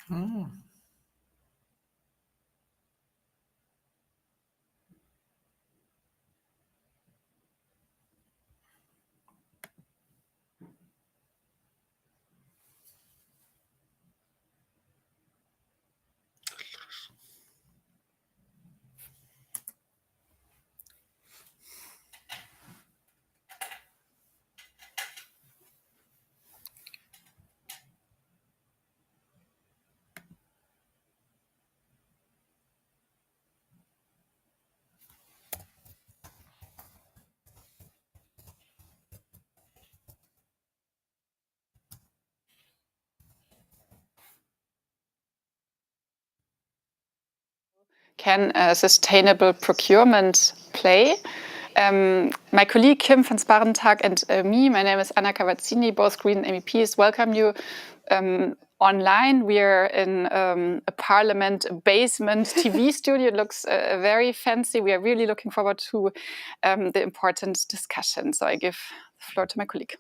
Mm. Can sustainable procurement play? My colleague Kim van Sparrentak and me, my name is Anna Cavazzini, both Green MEPs, welcome you online. We are in a parliament basement TV studio. It looks very fancy. We are really looking forward to the important discussion. So I give the floor to my colleague.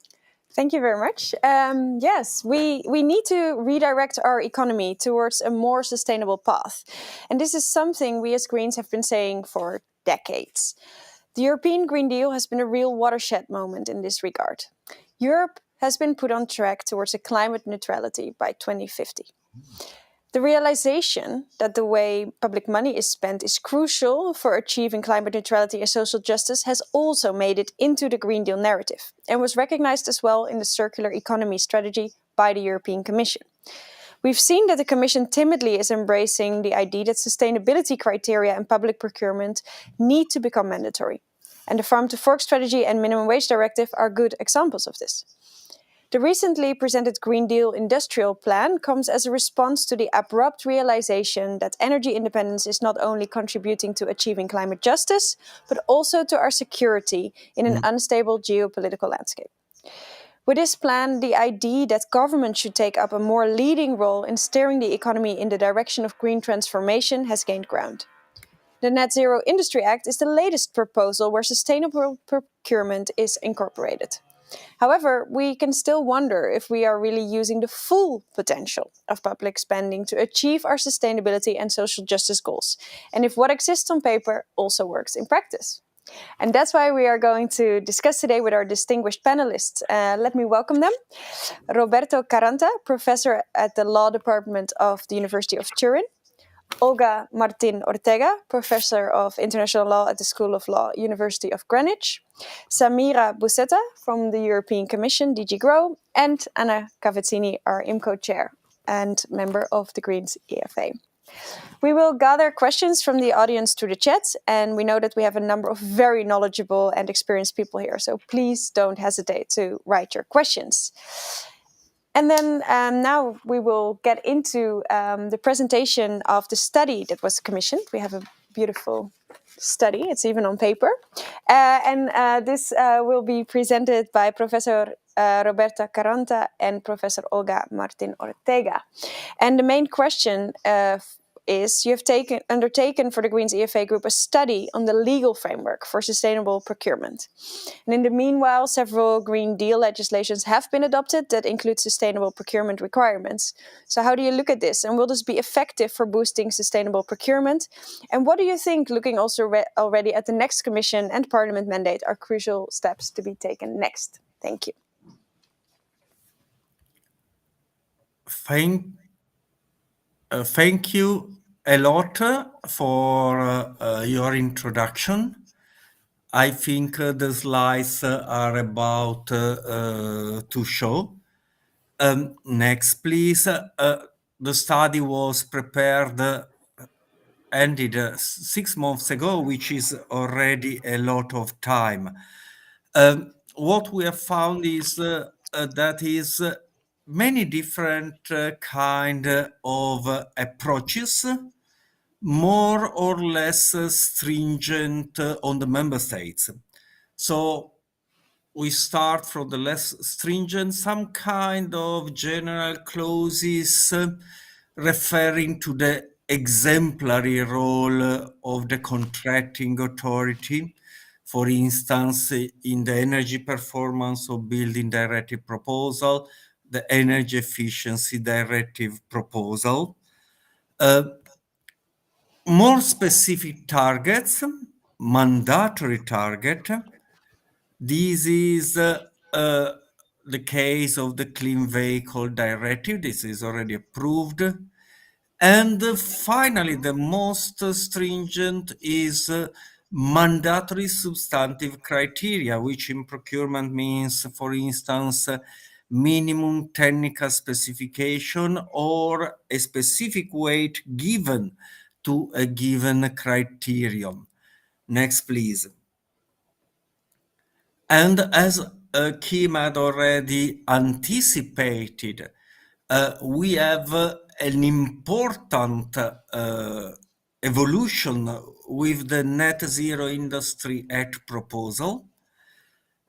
Thank you very much. Yes, we need to redirect our economy towards a more sustainable path. And this is something we as Greens have been saying for decades. The European Green Deal has been a real watershed moment in this regard. Europe has been put on track towards a climate neutrality by 2050. The realization that the way public money is spent is crucial for achieving climate neutrality and social justice has also made it into the Green Deal narrative and was recognized as well in the circular economy strategy by the European Commission. We've seen that the Commission timidly is embracing the idea that sustainability criteria in public procurement need to become mandatory. And the Farm to Fork strategy and minimum wage directive are good examples of this. The recently presented Green Deal Industrial Plan comes as a response to the abrupt realization that energy independence is not only contributing to achieving climate justice, but also to our security in an unstable geopolitical landscape. With this plan, the idea that government should take up a more leading role in steering the economy in the direction of green transformation has gained ground. The Net Zero Industry Act is the latest proposal where sustainable procurement is incorporated. However, we can still wonder if we are really using the full potential of public spending to achieve our sustainability and social justice goals, and if what exists on paper also works in practice. And that's why we are going to discuss today with our distinguished panelists. Let me welcome them. Roberto Caranta, professor at the Law Department of the University of Turin. Olga Martin Ortega, Professor of International Law at the School of Law, University of Greenwich. Samira Busetta from the European Commission, DG GROW. And Anna Cavazzini, our IMCO chair and member of the Greens EFA. We will gather questions from the audience through the chat, and we know that we have a number of very knowledgeable and experienced people here, so please don't hesitate to write your questions. And then now we will get into the presentation of the study that was commissioned. We have a beautiful study, it's even on paper. This will be presented by Professor Roberta Caranta and Professor Olga Martin Ortega. And the main question is you have undertaken for the Greens EFA Group a study on the legal framework for sustainable procurement. And in the meanwhile, several Green Deal legislations have been adopted that include sustainable procurement requirements. So how do you look at this? And will this be effective for boosting sustainable procurement? And what do you think, looking also already at the next Commission and Parliament mandate, are crucial steps to be taken next? Thank you. Thank you a lot for your introduction. I think the slides are about to show. Next, please. The study was prepared, ended 6 months ago, which is already a lot of time. What we have found is that is many different kind of approaches, more or less stringent on the member states. So we start from the less stringent, some kind of general clauses referring to the exemplary role of the contracting authority. For instance, in the energy performance of building directive proposal, the energy efficiency directive proposal. More specific targets, mandatory target. This is the case of the Clean Vehicle Directive. This is already approved. And finally, the most stringent is mandatory substantive criteria, which in procurement means, for instance, minimum technical specification or a specific weight given to a given criterion. Next, please. And as Kim had already anticipated, we have an important evolution with the Net Zero Industry Act proposal.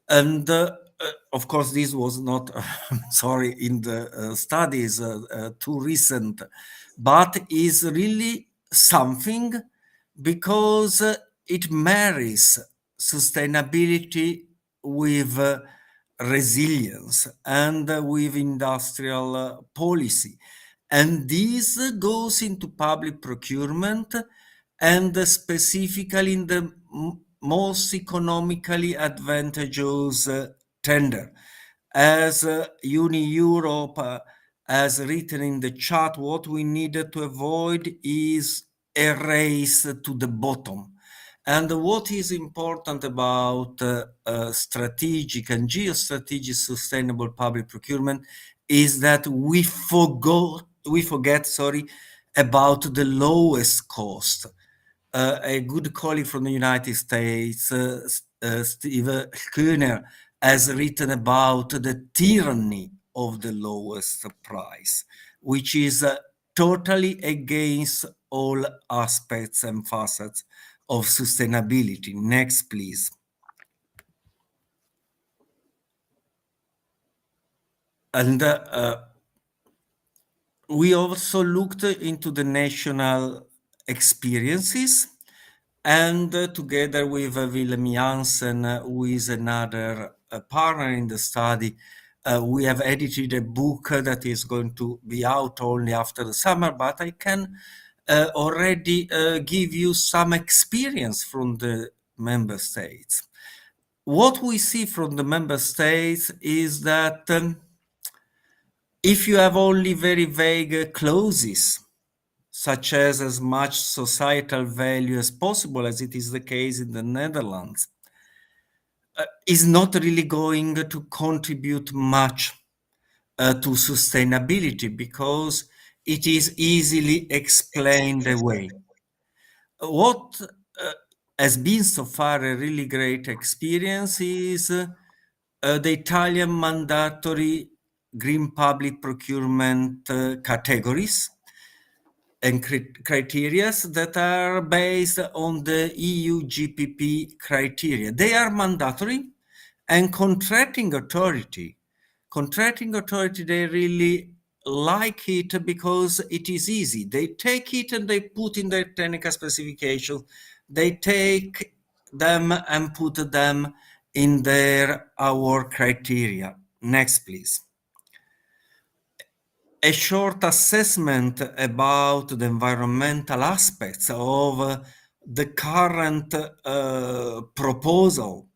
And of course, this was not, sorry, in the studies too recent, but is really something because it marries sustainability with resilience and with industrial policy. And this goes into public procurement and specifically in the most economically advantageous tender. As Uni-Europe has written in the chat, what we needed to avoid is a race to the bottom. And what is important about strategic and geostrategic sustainable public procurement is that we forget about the lowest cost. A good colleague from the United States, Steve Kuehner, has written about the tyranny of the lowest price, which is totally against all aspects and facets of sustainability. Next, please. And we also looked into the national experiences, and together with Willem Jansen, who is another partner in the study, we have edited a book that is going to be out only after the summer, but I can already give you some experience from the member states. What we see from the member states is that if you have only very vague clauses, such as much societal value as possible, as it is the case in the Netherlands, is not really going to contribute much to sustainability because it is easily explained away. What has been so far a really great experience is the Italian mandatory green public procurement categories and criteria that are based on the EU GPP criteria. They are mandatory, and contracting authority, they really like it because it is easy. They take it and they put in their technical specifications. They take them and put them in their our criteria. Next, please. A short assessment about the environmental aspects of the current proposal.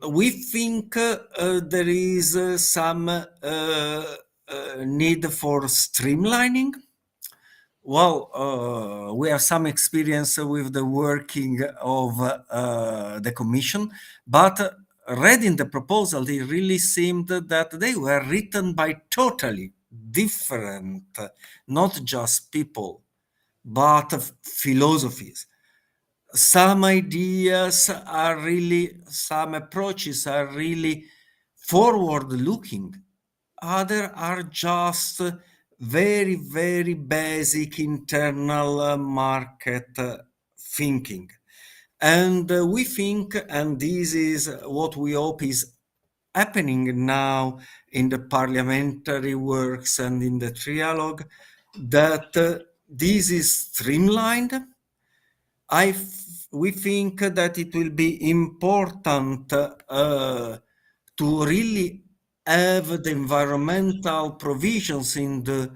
We think there is some need for streamlining. Well, we have some experience with the working of the Commission, but reading the proposal, it really seemed that they were written by totally different, not just people, but philosophies. Some ideas are really, some approaches are really forward-looking. Others are just very, very basic internal market thinking. And we think, and this is what we hope is happening now in the parliamentary works and in the trialogue, that this is streamlined. We think that it will be important to really have the environmental provisions in the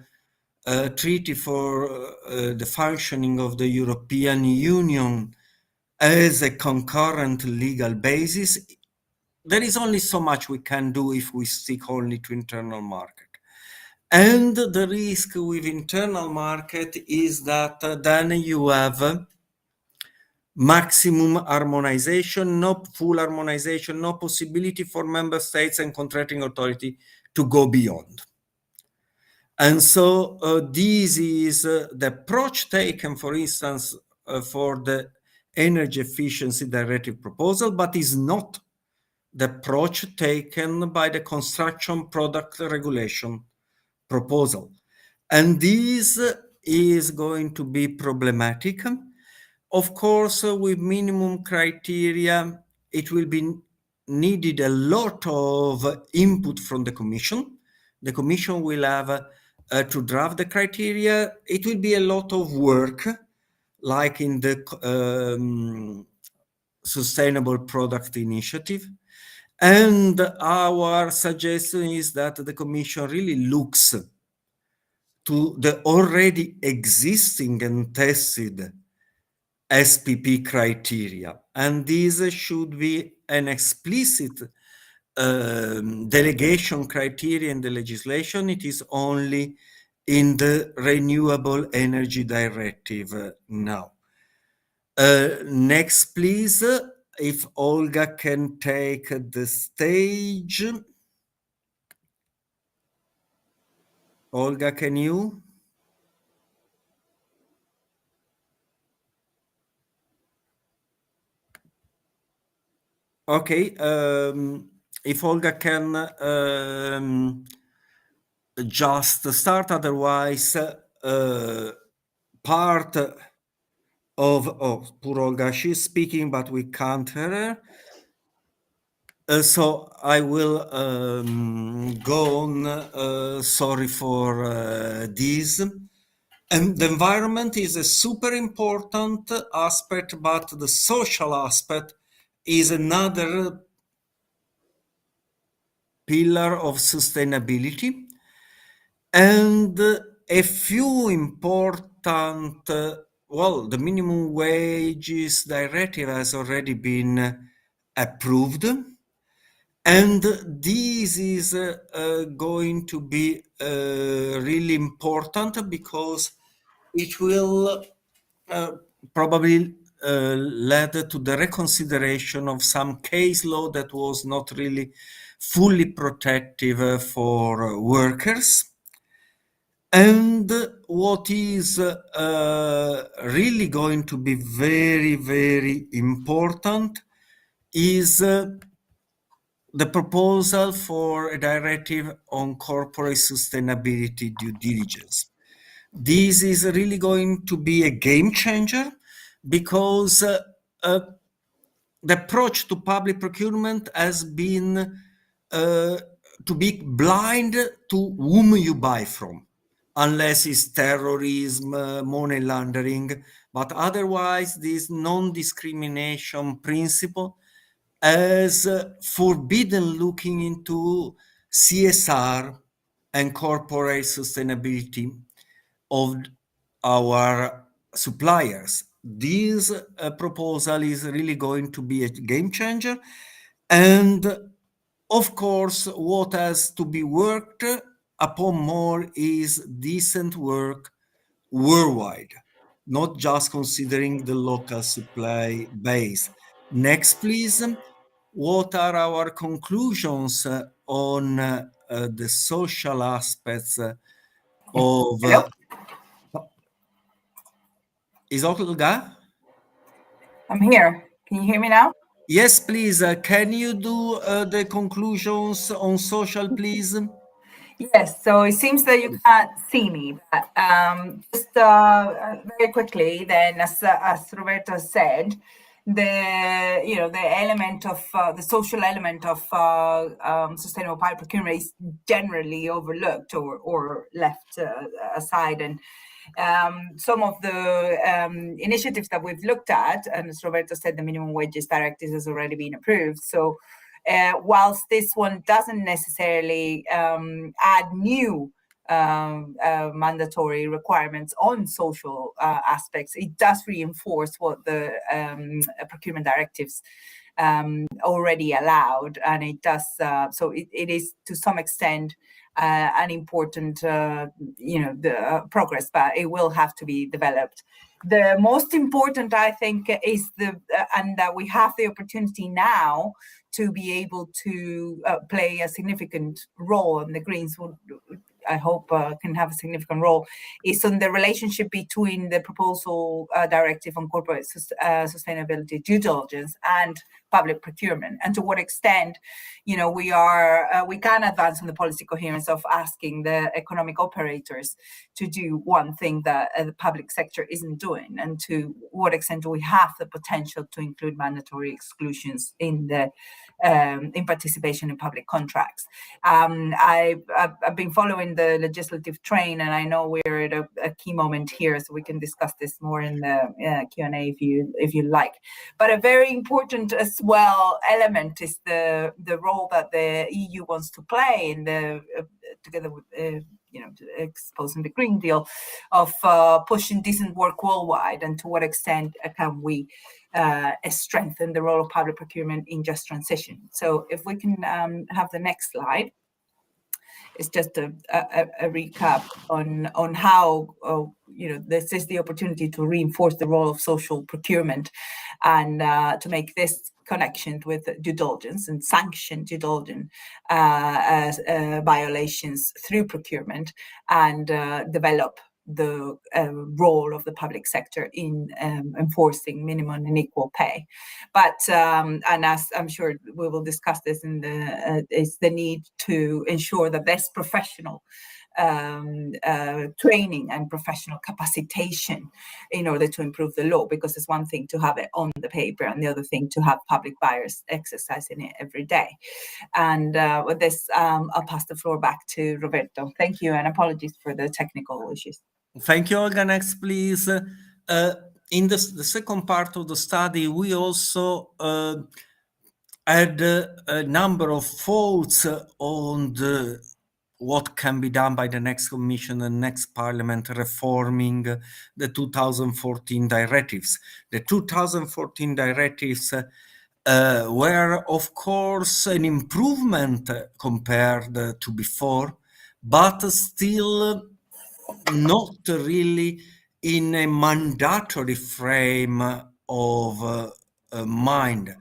Treaty for the Functioning of the European Union as a concurrent legal basis, there is only so much we can do if we stick only to internal market. And the risk with internal market is that then you have maximum harmonization, no full harmonization, no possibility for member states and contracting authority to go beyond. And so this is the approach taken, for instance, for the energy efficiency directive proposal, but is not the approach taken by the construction product regulation proposal. And this is going to be problematic. Of course, with minimum criteria, it will be needed a lot of input from the Commission. The Commission will have to draft the criteria. It will be a lot of work, like in the Sustainable Product Initiative. And our suggestion is that the Commission really looks to the already existing and tested SPP criteria. And this should be an explicit delegation criteria in the legislation. It is only in the Renewable Energy Directive now. Next, please, if Olga can take the stage. Olga, can you? Okay, if Olga can just start, otherwise part of poor Olga, she's speaking, but we can't hear her. So I will go on. Sorry for this. And the environment is a super important aspect, but the social aspect is another pillar of sustainability. And a few important, well, the minimum wages directive has already been approved. And this is going to be really important because it will probably lead to the reconsideration of some case law that was not really fully protective for workers. And what is really going to be very, very important is the proposal for a directive on corporate sustainability due diligence. This is really going to be a game changer because the approach to public procurement has been to be blind to whom you buy from, unless it's terrorism, money laundering, but otherwise this non-discrimination principle has forbidden looking into CSR and corporate sustainability of our suppliers. This proposal is really going to be a game changer. And of course, what has to be worked upon more is decent work worldwide, not just considering the local supply base. Next, please. What are our conclusions on the social aspects of... Is Olga? I'm here. Can you hear me now? Yes, please. Can you do the conclusions on social, please? Yes. So it seems that you can't see me, but just very quickly, then, as Roberto said, the element of the social element of sustainable public procurement is generally overlooked or left aside, and some of the initiatives that we've looked at, and as Roberto said, the minimum wages directive has already been approved. So whilst this one doesn't necessarily add new mandatory requirements on social aspects, it does reinforce what the procurement directives already allowed, and it does so it is to some extent an important progress, but it will have to be developed. The most important, I think, is and that we have the opportunity now to be able to play a significant role, and the Greens would, I hope, can have a significant role, is on the relationship between the proposal directive on corporate sustainability due diligence and public procurement, and to what extent, we can advance on the policy coherence of asking the economic operators to do one thing that the public sector isn't doing, and to what extent do we have the potential to include mandatory exclusions in the in participation in public contracts. I've been following the legislative train, and I know we're at a key moment here, so we can discuss this more in the Q&A if you like. But a very important as well element is the role that the EU wants to play in the together with exposing the Green Deal of pushing decent work worldwide, and to what extent can we strengthen the role of public procurement in just transition. So if we can have the next slide. It's just a recap on how this is the opportunity to reinforce the role of social procurement, and to make this connection with due diligence and sanction due diligence violations through procurement, and develop the role of the public sector in enforcing minimum and equal pay. But and as I'm sure we will discuss this in is the need to ensure that there's professional training and professional capacitation in order to improve the law, because it's one thing to have it on the paper and the other thing to have public buyers exercising it every day. And with this, I'll pass the floor back to Roberto. Thank you, and apologies for the technical issues. Thank you, Olga. Next, please. In the second part of the study, we also had a number of thoughts on what can be done by the next Commission and next Parliament reforming the 2014 directives. The 2014 directives were, of course, an improvement compared to before, but still not really in a mandatory frame of mind.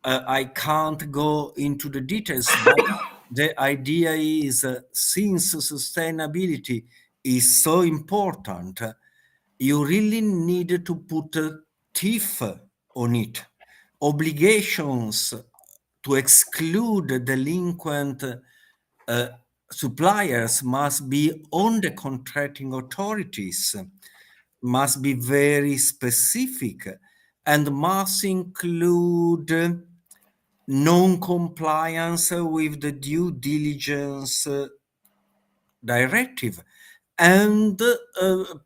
I can't go into the details, but the idea is since sustainability is so important, you really need to put teeth on it. Obligations to exclude delinquent suppliers must be on the contracting authorities, must be very specific, and must include non-compliance with the due diligence directive. And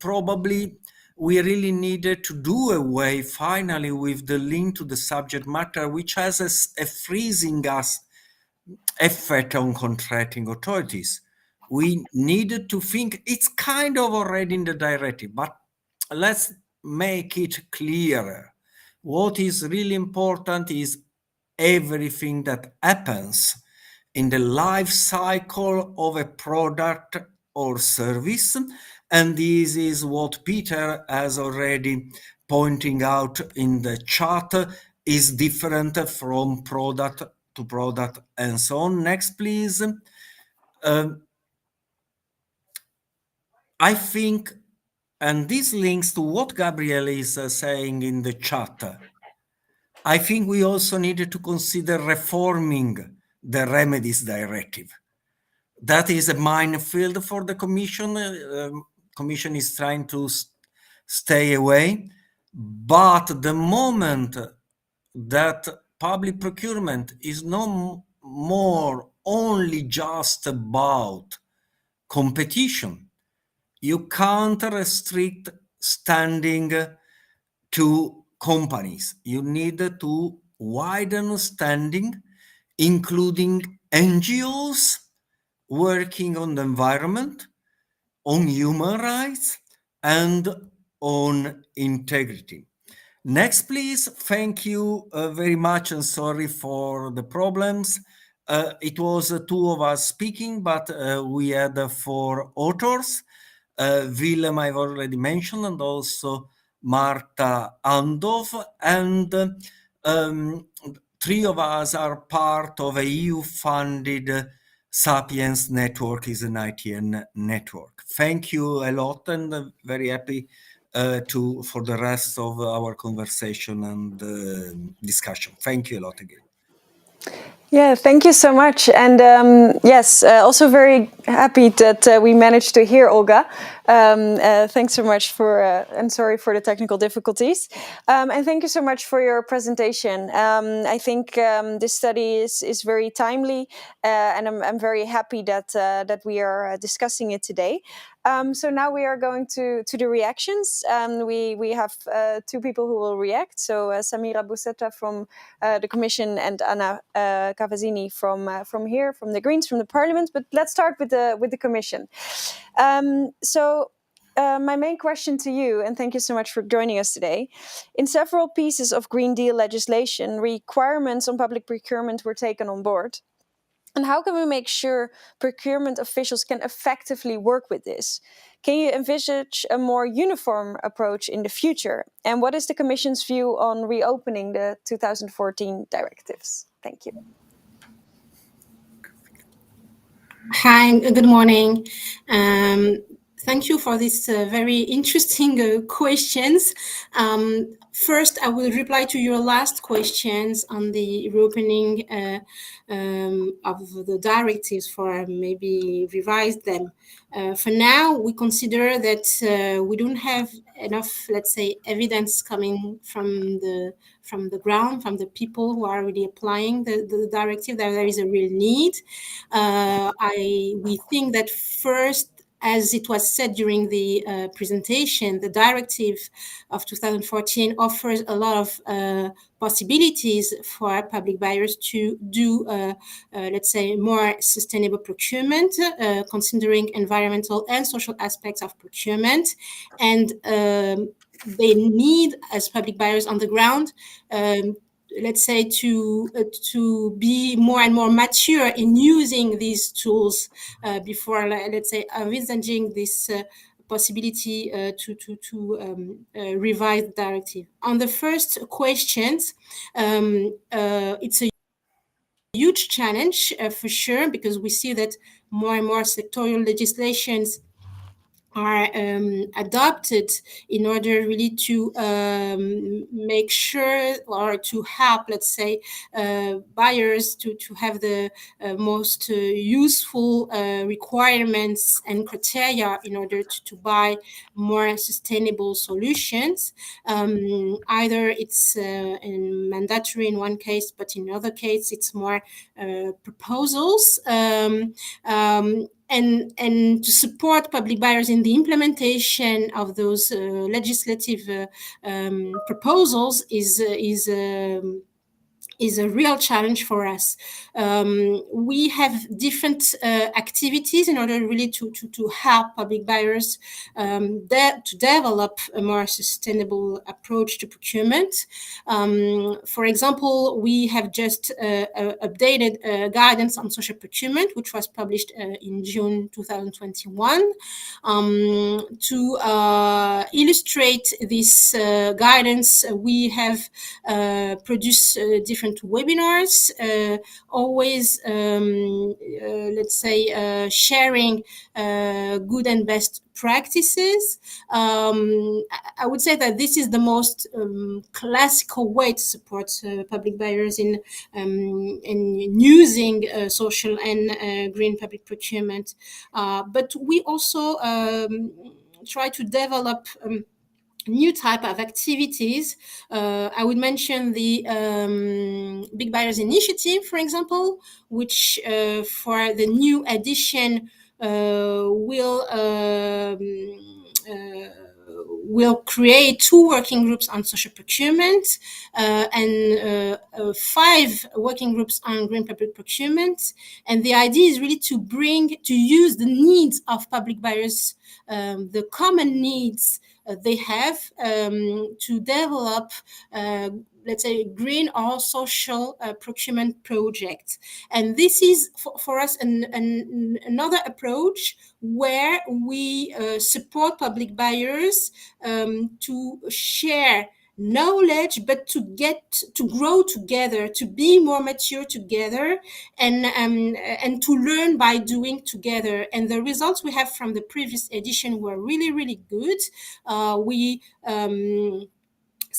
probably we really needed to do away finally with the link to the subject matter, which has a freezing us effect on contracting authorities. We needed to think, it's kind of already in the directive, but let's make it clearer. What is really important is everything that happens in the life cycle of a product or service. And this is what Peter has already pointing out in the chart, is different from product to product and so on. Next, please. I think, and this links to what Gabriele is saying in the chat, I think we also needed to consider reforming the Remedies directive. That is a minefield for the Commission. Commission is trying to stay away. But the moment that public procurement is no more only just about competition, you can't restrict standing to companies. You need to widen standing including NGOs working on the environment, on human rights, and on integrity. Next, please. Thank you very much, and sorry for the problems. It was two of us speaking, but we had 4 authors. Willem, I've already mentioned, and also Marta Andov, and 3 of us are part of a EU-funded Sapiens network, is an ITN network. Thank you a lot, and very happy for the rest of our conversation and discussion. Thank you a lot again. Yeah, thank you so much. And yes, also very happy that we managed to hear Olga. Thanks so much and sorry for the technical difficulties. And thank you so much for your presentation. I think this study is very timely, and I'm very happy that we are discussing it today. So now we are going to the reactions. We have 2 people who will react. So Samira Busetta from the Commission and Anna Cavazzini from the Greens, from the Parliament. But let's start with the Commission. My main question to you, and thank you so much for joining us today. In several pieces of Green Deal legislation, requirements on public procurement were taken on board. And how can we make sure procurement officials can effectively work with this? Can you envisage a more uniform approach in the future? And what is the Commission's view on reopening the 2014 directives? Thank you. Hi, good morning. Thank you for these very interesting questions. First, I will reply to your last questions on the reopening of the directives, for maybe revise them. For now, we consider that we don't have enough, let's say, evidence coming from the ground, from the people who are really applying the directive, that there is a real need. We think that first, as it was said during the presentation, the directive of 2014 offers a lot of possibilities for public buyers to do, let's say, more sustainable procurement, considering environmental and social aspects of procurement. And they need, as public buyers on the ground, let's say, to be more and more mature in using these tools before, let's say, envisaging this possibility to revise the directive. On the first questions, it's a huge challenge for sure, because we see that more and more sectorial legislations are adopted in order really to make sure, or to help, let's say, buyers to have the most useful requirements and criteria in order to buy more sustainable solutions. Either it's mandatory in one case, but in other case it's more proposals. And to support public buyers in the implementation of those legislative proposals is a real challenge for us. We have different activities in order really to help public buyers to develop a more sustainable approach to procurement. For example, we have just updated guidance on social procurement, which was published in June 2021. To illustrate this guidance, we have produced different webinars, always, let's say, sharing good and best practices. I would say that this is the most classical way to support public buyers in using social and green public procurement. But we also try to develop new type of activities. I would mention the Big Buyers Initiative, for example, which for the new edition will create 2 working groups on social procurement and 5 working groups on green public procurement. And the idea is really to use the needs of public buyers, the common needs they have, to develop let's say green or social procurement project. And this is for us another approach where we support public buyers to share knowledge, but to grow together, to be more mature together, and to learn by doing together. And the results we have from the previous edition were really, really good.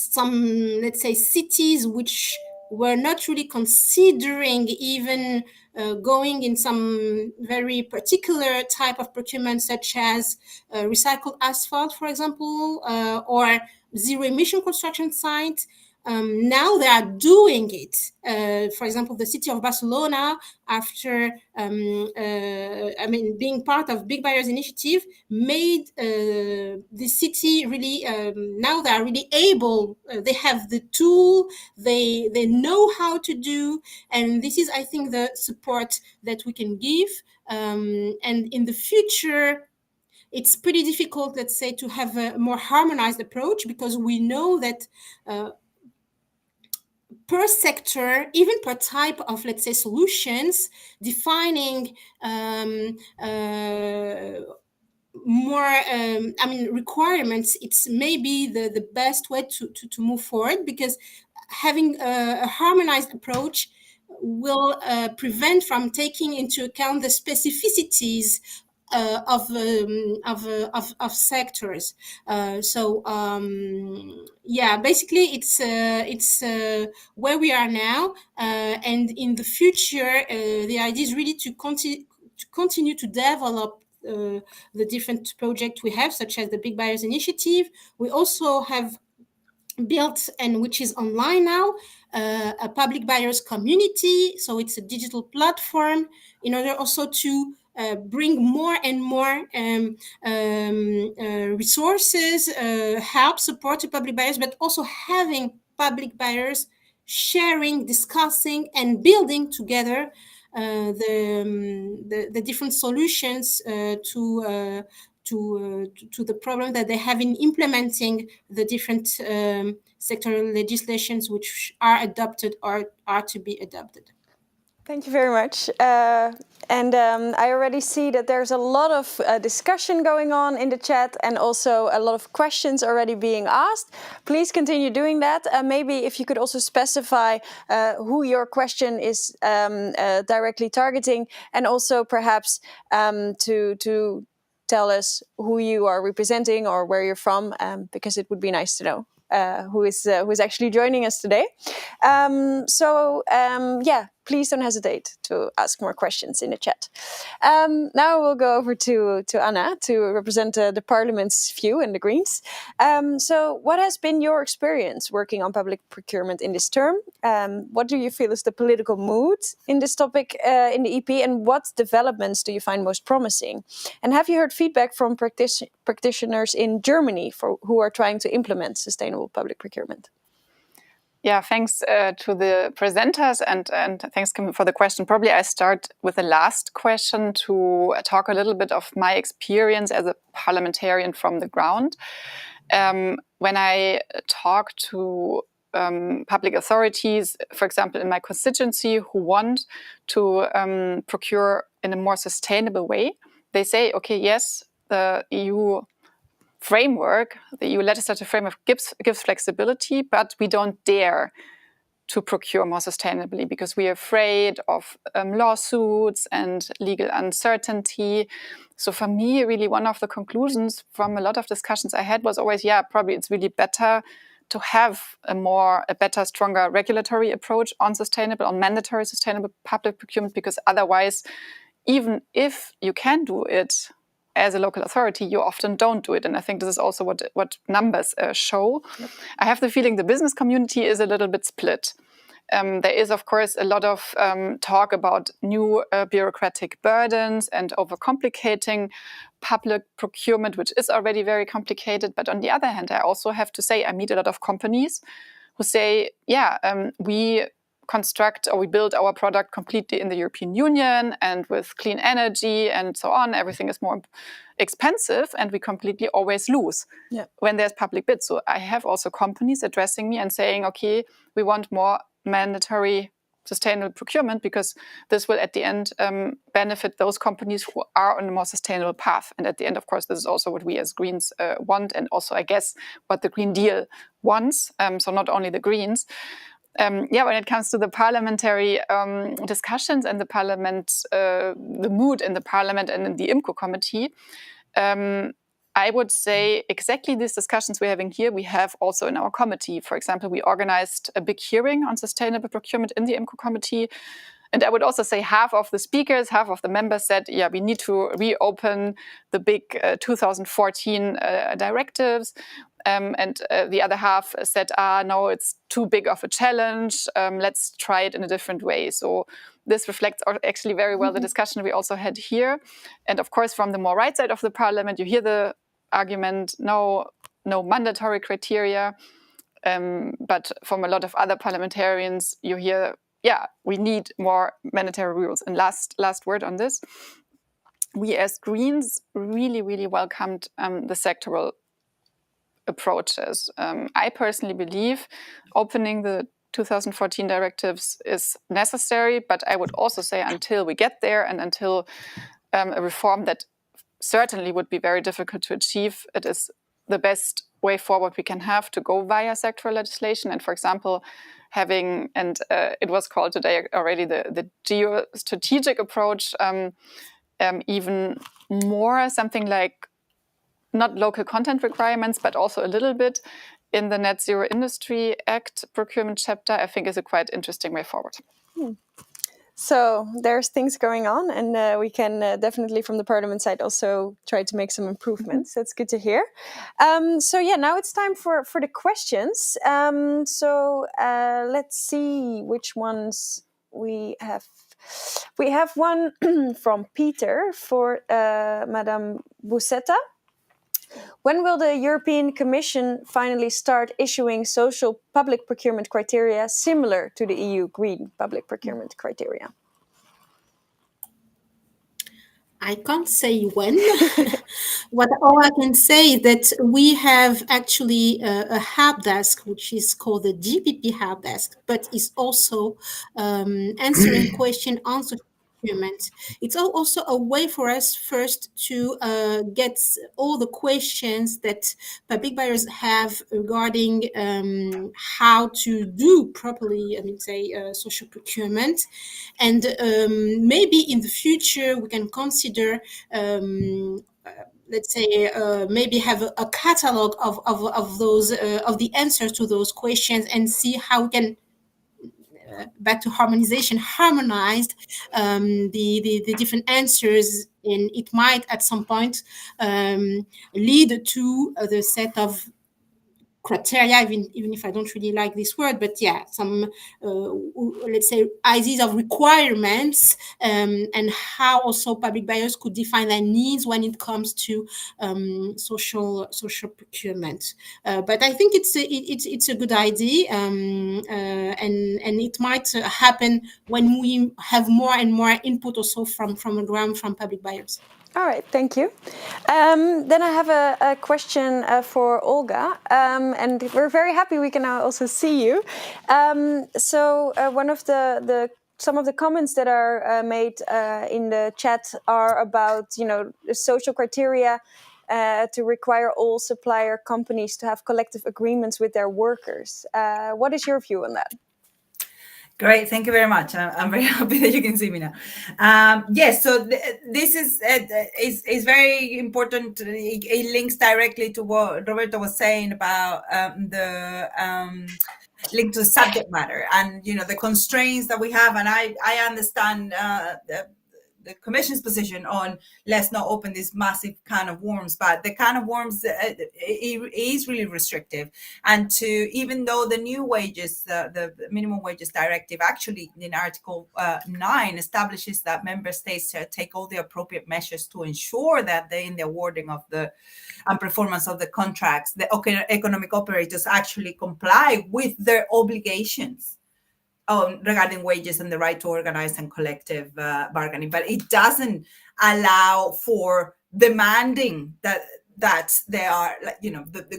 Some, let's say, cities which were not really considering even going in some very particular type of procurement, such as recycled asphalt, for example, or zero emission construction sites. Now they are doing it. For example, the city of Barcelona, after being part of Big Buyers Initiative, made the city really. Now they are really able. They have the tool. They know how to do, and this is, I think, the support that we can give. And in the future, it's pretty difficult, let's say, to have a more harmonized approach, because we know that per sector, even per type of, let's say, solutions, defining more requirements, it's maybe the best way to move forward, because having a harmonized approach will prevent from taking into account the specificities of sectors. Basically it's where we are now, and in the future the idea is really to continue to develop the different projects we have, such as the Big Buyers Initiative. We also have built, and which is online now, a public buyers community. So it's a digital platform in order also to bring more and more resources, help support to public buyers, but also having public buyers sharing, discussing, and building together the different solutions to the problem that they have in implementing the different sectoral legislations which are adopted or are to be adopted. Thank you very much. And I already see that there's a lot of discussion going on in the chat, and also a lot of questions already being asked. Please continue doing that. Maybe if you could also specify who your question is directly targeting, and also perhaps to tell us who you are representing or where you're from, because it would be nice to know who is actually joining us today. Please don't hesitate to ask more questions in the chat. Now we'll go over to Anna to represent the Parliament's view and the Greens. So what has been your experience working on public procurement in this term? What do you feel is the political mood in this topic in the EP, and what developments do you find most promising? And have you heard feedback from practitioners in Germany who are trying to implement sustainable public procurement? Yeah, thanks to the presenters, and thanks, Kim, for the question. Probably I start with the last question to talk a little bit of my experience as a parliamentarian from the ground. When I talk to public authorities, for example, in my constituency, who want to procure in a more sustainable way, they say, okay, yes, the EU framework, the EU legislative framework gives flexibility, but we don't dare to procure more sustainably because we are afraid of lawsuits and legal uncertainty. So for me, really one of the conclusions from a lot of discussions I had was always, probably it's really better to have a better, stronger regulatory approach on mandatory sustainable public procurement, because otherwise, even if you can do it as a local authority, you often don't do it. And I think this is also what numbers show. Yep. I have the feeling the business community is a little bit split. There is, of course, a lot of talk about new bureaucratic burdens and overcomplicating public procurement, which is already very complicated. But on the other hand, I also have to say I meet a lot of companies who say, we construct or we build our product completely in the European Union and with clean energy and so on. Everything is more expensive and we completely always lose when there's public bids. So I have also companies addressing me and saying, okay, we want more mandatory sustainable procurement because this will at the end benefit those companies who are on a more sustainable path. And at the end, of course, this is also what we as Greens want, and also, I guess, what the Green Deal wants. So not only the Greens. When it comes to the parliamentary discussions and the parliament, the mood in the parliament and in the IMCO committee, I would say exactly these discussions we're having here, we have also in our committee. For example, we organized a big hearing on sustainable procurement in the IMCO committee. And I would also say half of the speakers, half of the members said, we need to reopen the big 2014 directives. And the other half said, no, it's too big of a challenge. Let's try it in a different way. So this reflects actually very well the discussion we also had here. And of course, from the more right side of the parliament, you hear the argument, no mandatory criteria. But from a lot of other parliamentarians, you hear, we need more mandatory rules. And last word on this, we as Greens really, really welcomed the sectoral approaches. I personally believe opening the 2014 directives is necessary, but I would also say until we get there and until a reform that certainly would be very difficult to achieve, it is the best way forward we can have to go via sectoral legislation. And for example, having, and it was called today already, the geostrategic approach, even more something like not local content requirements, but also a little bit in the Net Zero Industry Act procurement chapter, I think is a quite interesting way forward. So there's things going on, and we can definitely from the Parliament side also try to make some improvements. That's good to hear. Now it's time for the questions. Let's see which ones we have. We have one from Peter for Madame Busetta. When will the European Commission finally start issuing social public procurement criteria similar to the EU Green Public Procurement criteria? I can't say when. All I can say is that we have actually a help desk, which is called the GPP help desk, but is also answering questions on social procurement. It's also a way for us first to get all the questions that public buyers have regarding how to do properly, social procurement. And maybe in the future we can consider maybe have a catalog of those of the answers to those questions and see how we can back to harmonization, harmonized the different answers, and it might at some point lead to the set of criteria, even if I don't really like this word, but some ideas of requirements and how also public buyers could define their needs when it comes to social procurement. But I think it's a good idea, and it might happen when we have more and more input also from the ground from public buyers. All right, thank you. Then I have a question for Olga, and we're very happy we can now also see you. One of some of the comments that are made in the chat are about, the social criteria to require all supplier companies to have collective agreements with their workers. What is your view on that? Great, thank you very much. I'm very happy that you can see me now. Yes, so this is very important. It links directly to what Roberto was saying about the link to the subject matter and the constraints that we have. And I understand the Commission's position on let's not open this massive can of worms, but the can of worms is really restrictive. And even though the new wages, the minimum wages directive, actually in Article 9 establishes that member states take all the appropriate measures to ensure that in the awarding of and performance of the contracts, the economic operators actually comply with their obligations regarding wages and the right to organize and collective bargaining, but it doesn't allow for demanding that they are,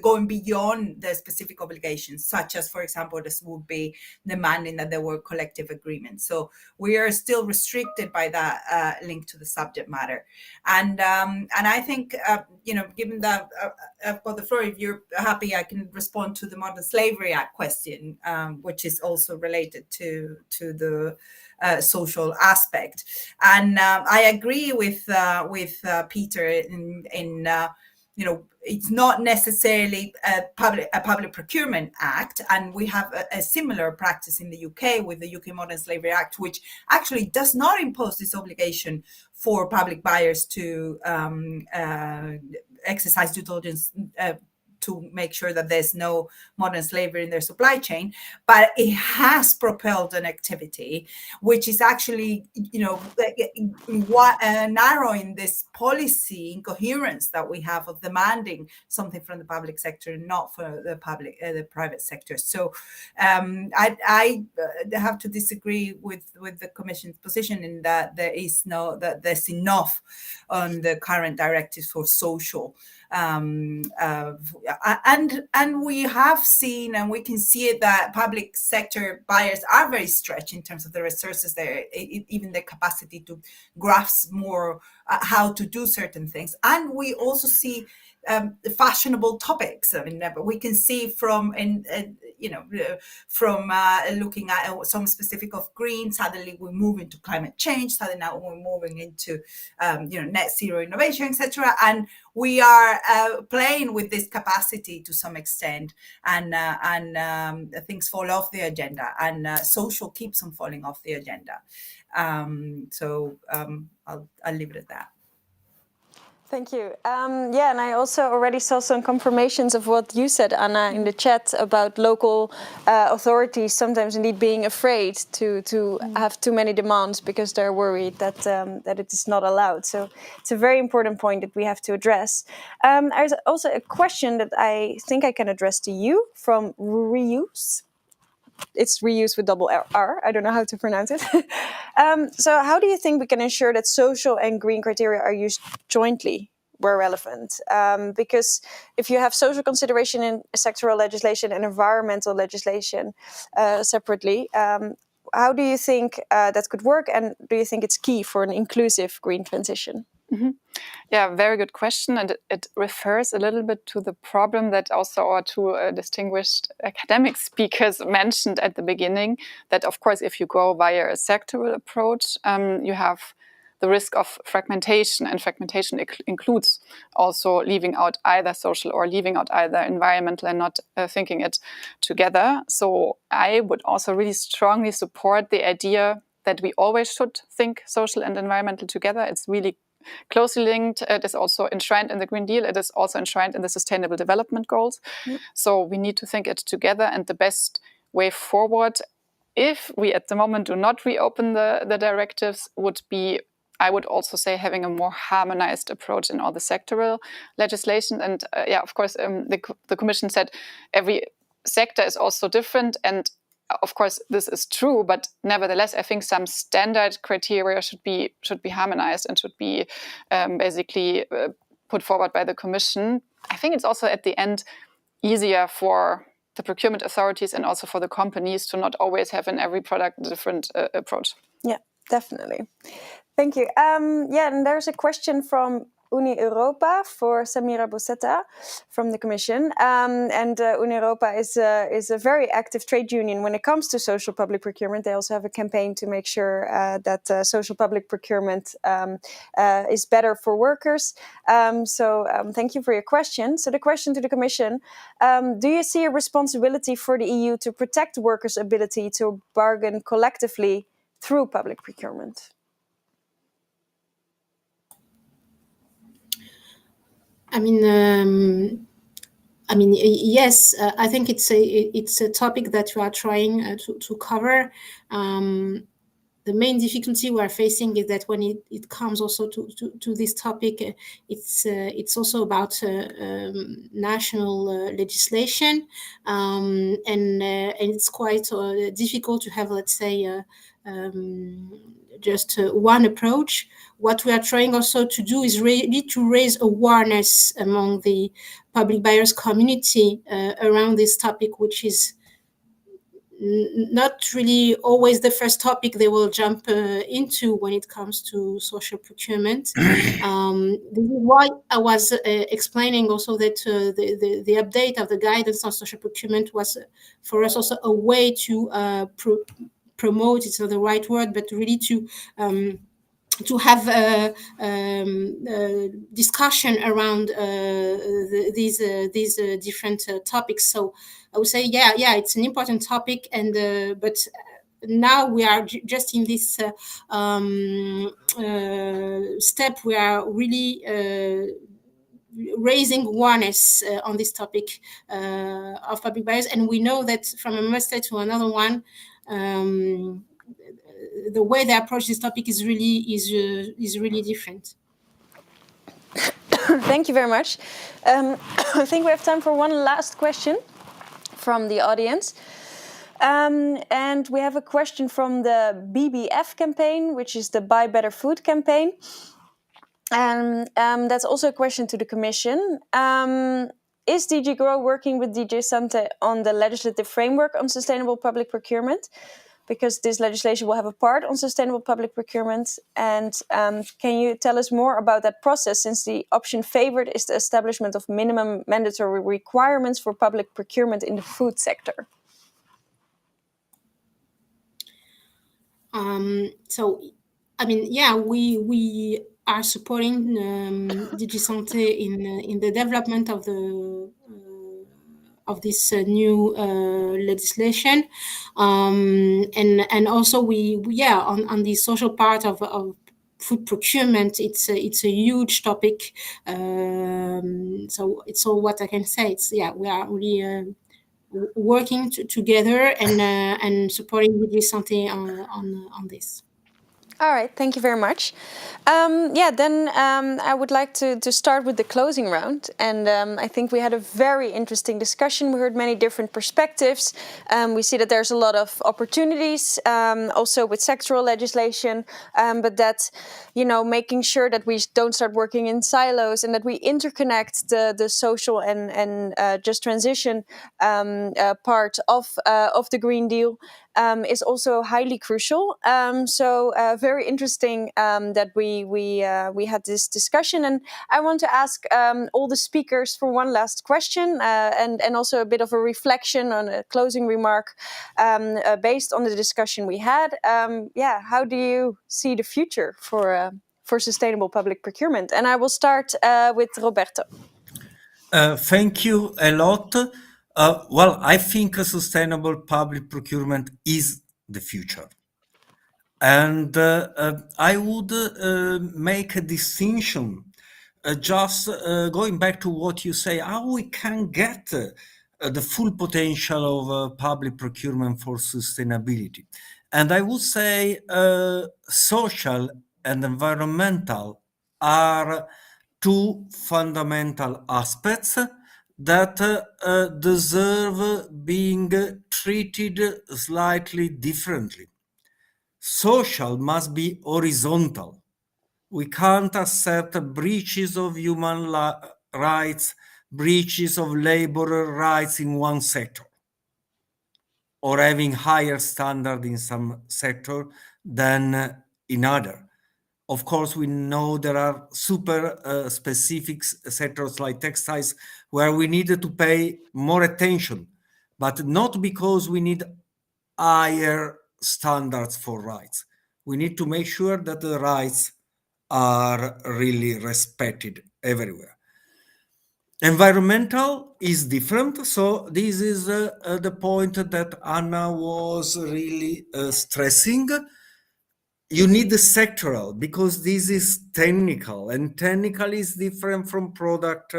going beyond the specific obligations, such as, for example, this would be demanding that there were collective agreements. So we are still restricted by that link to the subject matter. And I think, given that I've got the floor, if you're happy, I can respond to the Modern Slavery Act question, which is also related to the social aspect. And I agree with Peter in it's not necessarily a public procurement act, and we have a similar practice in the UK with the UK Modern Slavery Act, which actually does not impose this obligation for public buyers to exercise due diligence to make sure that there's no modern slavery in their supply chain, but it has propelled an activity which is actually, narrowing this policy incoherence that we have of demanding something from the public sector and not for the private sector. So I have to disagree with the Commission's position in that there's enough on the current directives for social. And we have seen, and we can see it, that public sector buyers are very stretched in terms of the resources there, even the capacity to grasp more how to do certain things. And we also see fashionable topics. I mean, we can see from looking at some specific of green, suddenly we move into climate change, suddenly now we're moving into net zero innovation, etc. And we are playing with this capacity to some extent, and things fall off the agenda, and social keeps on falling off the agenda. So I'll leave it at that. Thank you. And I also already saw some confirmations of what you said, Anna, in the chat about local authorities sometimes indeed being afraid to have too many demands because they're worried that it is not allowed. So it's a very important point that we have to address. There's also a question that I think I can address to you from Reuse. It's reuse with double R. I don't know how to pronounce it. So how do you think we can ensure that social and green criteria are used jointly where relevant? Because if you have social consideration in sectoral legislation and environmental legislation separately, how do you think that could work? And do you think it's key for an inclusive green transition? Mm-hmm. Yeah, very good question. And it refers a little bit to the problem that also our two distinguished academic speakers mentioned at the beginning, that of course, if you go via a sectoral approach, you have the risk of fragmentation, and fragmentation includes also leaving out either social or leaving out either environmental and not thinking it together. So I would also really strongly support the idea that we always should think social and environmental together. It's really closely linked. It is also enshrined in the Green Deal. It is also enshrined in the Sustainable Development Goals. So we need to think it together, and the best way forward, if we at the moment do not reopen the directives, would be, I would also say, having a more harmonized approach in all the sectoral legislation. And of course, the Commission said every sector is also different, and of course, this is true, but nevertheless, I think some standard criteria should be harmonized and should be basically put forward by the Commission. I think it's also at the end easier for the procurement authorities and also for the companies to not always have in every product a different approach. Yeah, definitely. Thank you. And there's a question from Uni Europa for Samira Bossetta from the Commission. Uni Europa is a very active trade union when it comes to social public procurement. They also have a campaign to make sure that social public procurement is better for workers. Thank you for your question. So the question to the Commission, do you see a responsibility for the EU to protect workers' ability to bargain collectively through public procurement? I mean, yes, I think it's a topic that we are trying to cover. The main difficulty we are facing is that when it comes also to this topic, it's also about national legislation, and it's quite difficult to have, let's say, just one approach. What we are trying also to do is really to raise awareness among the public buyers community around this topic, which is not really always the first topic they will jump into when it comes to social procurement. This is why I was explaining also that the update of the guidance on social procurement was for us also a way to promote, it's not the right word, but really to have a discussion around these different topics. So I would say, yeah, it's an important topic, and but now we are just in this step. We are really raising awareness on this topic of public buyers, and we know that from a member state to another one, the way they approach this topic is really different. Thank you very much. I think we have time for one last question from the audience. And we have a question from the BBF campaign, which is the Buy Better Food campaign. And that's also a question to the Commission. Is DG Grow working with DG Sante on the legislative framework on sustainable public procurement? Because this legislation will have a part on sustainable public procurement. And can you tell us more about that process, since the option favored is the establishment of minimum mandatory requirements for public procurement in the food sector? So, I mean, yeah, we are supporting DG Sante in the development of this new legislation, and also we on the social part of food procurement, it's a huge topic. So it's all what I can say. It's we are really working together and supporting DG Sante on this. All right, thank you very much. Then I would like to start with the closing round. And I think we had a very interesting discussion. We heard many different perspectives. We see that there's a lot of opportunities, also with sectoral legislation, but that, making sure that we don't start working in silos and that we interconnect the social and just transition part of the Green Deal is also highly crucial. So very interesting that we had this discussion, and I want to ask all the speakers for one last question and also a bit of a reflection on a closing remark based on the discussion we had. How do you see the future for sustainable public procurement? And I will start with Roberto. Thank you a lot. I think a sustainable public procurement is the future. And I would make a distinction, just going back to what you say, how we can get the full potential of public procurement for sustainability. And I would say social and environmental are two fundamental aspects that deserve being treated slightly differently. Social must be horizontal. We can't accept breaches of human rights, breaches of labor rights in one sector, or having higher standard in some sector than in other. Of course, we know there are super specific sectors like textiles where we need to pay more attention, but not because we need higher standards for rights. We need to make sure that the rights are really respected everywhere. Environmental is different. So this is the point that Anna was really stressing. You need the sectoral, because this is technical, and technical is different from product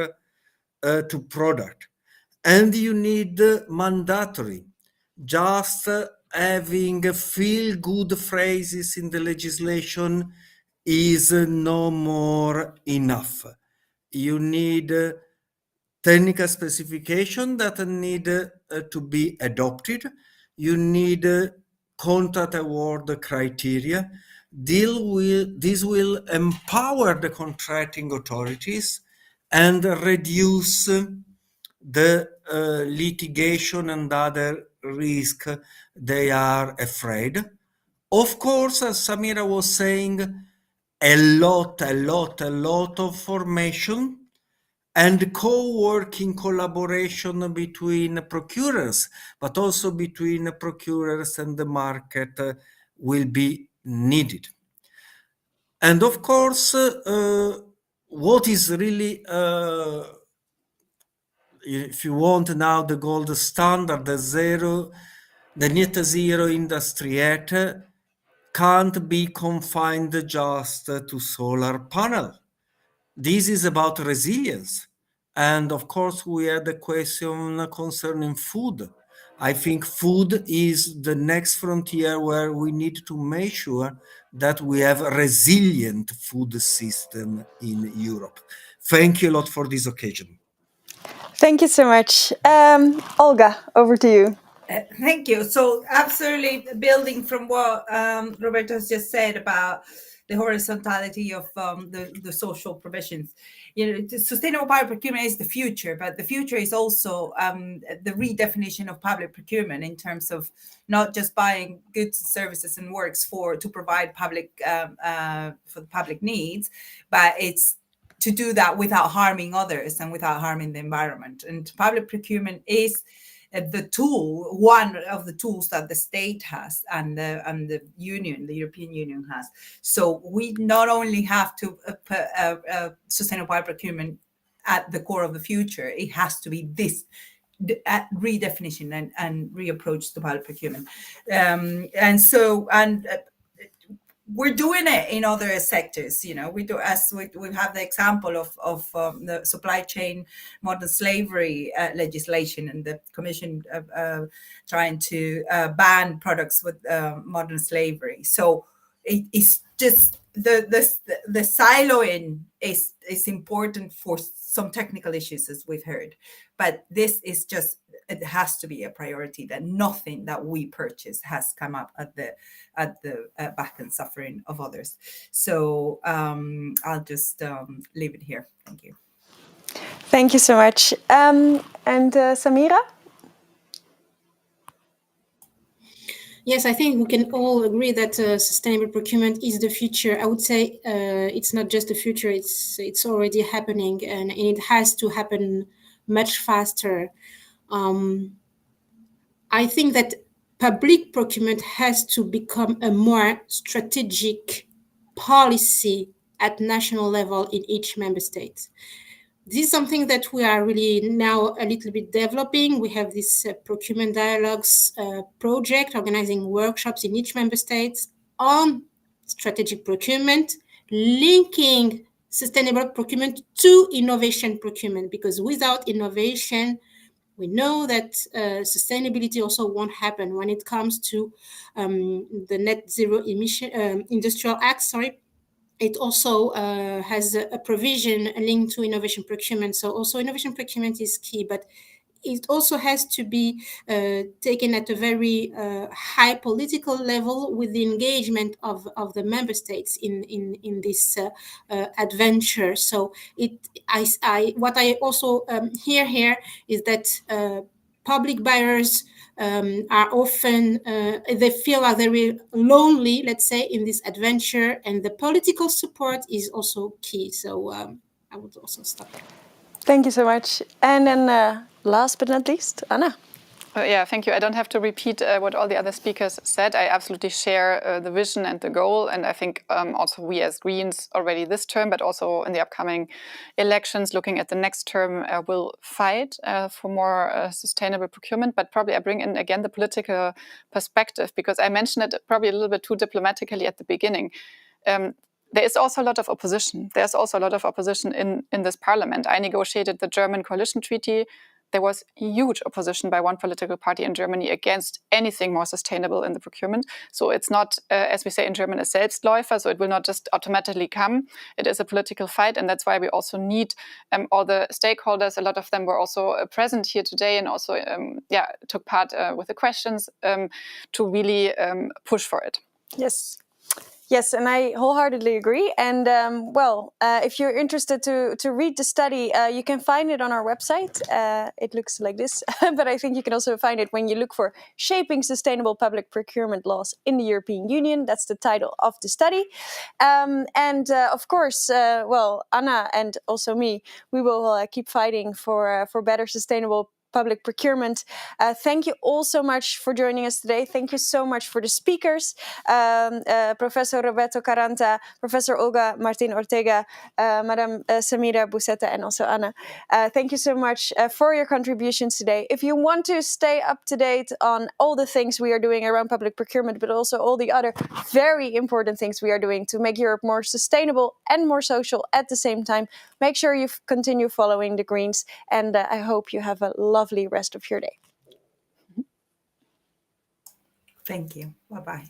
to product. And you need mandatory. Just having feel-good phrases in the legislation is no more enough. You need technical specification that need to be adopted. You need contract award criteria. This will empower the contracting authorities and reduce the litigation and other risk they are afraid. Of course, as Samira was saying, a lot of formation and co-working collaboration between procurers, but also between procurers and the market will be needed. And of course, what is really, if you want now, the gold standard, the net zero industry act can't be confined just to solar panel. This is about resilience. And of course, we had a question concerning food. I think food is the next frontier where we need to make sure that we have a resilient food system in Europe. Thank you a lot for this occasion. Thank you so much. Olga, over to you. Thank you. So absolutely building from what Roberto has just said about the horizontality of the social provisions. The sustainable public procurement is the future, but the future is also the redefinition of public procurement in terms of not just buying goods, services, and works to provide public for the public needs, but it's to do that without harming others and without harming the environment. And public procurement is the tool, one of the tools that the state has and the Union, the European Union has. So we not only have to put sustainable public procurement at the core of the future, it has to be this redefinition and reapproach to public procurement. We're doing it in other sectors. We do, as we have the example of the supply chain modern slavery legislation, and the Commission trying to ban products with modern slavery. So it's just the siloing is important for some technical issues, as we've heard, but this is just, it has to be a priority, that nothing that we purchase has come up at the back and suffering of others. So I'll just leave it here. Thank you. Thank you so much. And Samira? Yes, I think we can all agree that sustainable procurement is the future. I would say it's not just the future, it's already happening, and it has to happen much faster. I think that public procurement has to become a more strategic policy at national level in each member state. This is something that we are really now a little bit developing. We have this procurement dialogues project, organizing workshops in each member state on strategic procurement, linking sustainable procurement to innovation procurement, because without innovation, we know that sustainability also won't happen when it comes to the net zero emission industrial act. It also has a provision linked to innovation procurement. So also innovation procurement is key, but it also has to be taken at a very high political level with the engagement of the member states in this adventure. So what I also hear here is that public buyers are often, they feel like they're lonely, let's say, in this adventure, and the political support is also key. So I would also stop there. Thank you so much. And then last but not least, Anna. Yeah, thank you. I don't have to repeat what all the other speakers said. I absolutely share the vision and the goal. And I think also we as Greens already this term, but also in the upcoming elections, looking at the next term, will fight for more sustainable procurement. But probably I bring in again the political perspective, because I mentioned it probably a little bit too diplomatically at the beginning. There is also a lot of opposition. There's also a lot of opposition in this parliament. I negotiated the German coalition treaty. There was huge opposition by one political party in Germany against anything more sustainable in the procurement. So it's not, as we say in German, a Selbstläufer, so it will not just automatically come. It is a political fight, and that's why we also need all the stakeholders. A lot of them were also present here today and also took part with the questions to really push for it. Yes, and I wholeheartedly agree. And if you're interested to read the study, you can find it on our website. It looks like this, but I think you can also find it when you look for Shaping Sustainable Public Procurement Laws in the European Union. That's the title of the study. Of course, Anna and also me, we will keep fighting for better sustainable public procurement. Thank you all so much for joining us today. Thank you so much for the speakers, Professor Roberto Caranta, Professor Olga Martin Ortega, Madam Samira Busetta, and also Anna. Thank you so much for your contributions today. If you want to stay up to date on all the things we are doing around public procurement, but also all the other very important things we are doing to make Europe more sustainable and more social at the same time, make sure you continue following the Greens, and I hope you have a lovely rest of your day. Thank you. Bye-bye.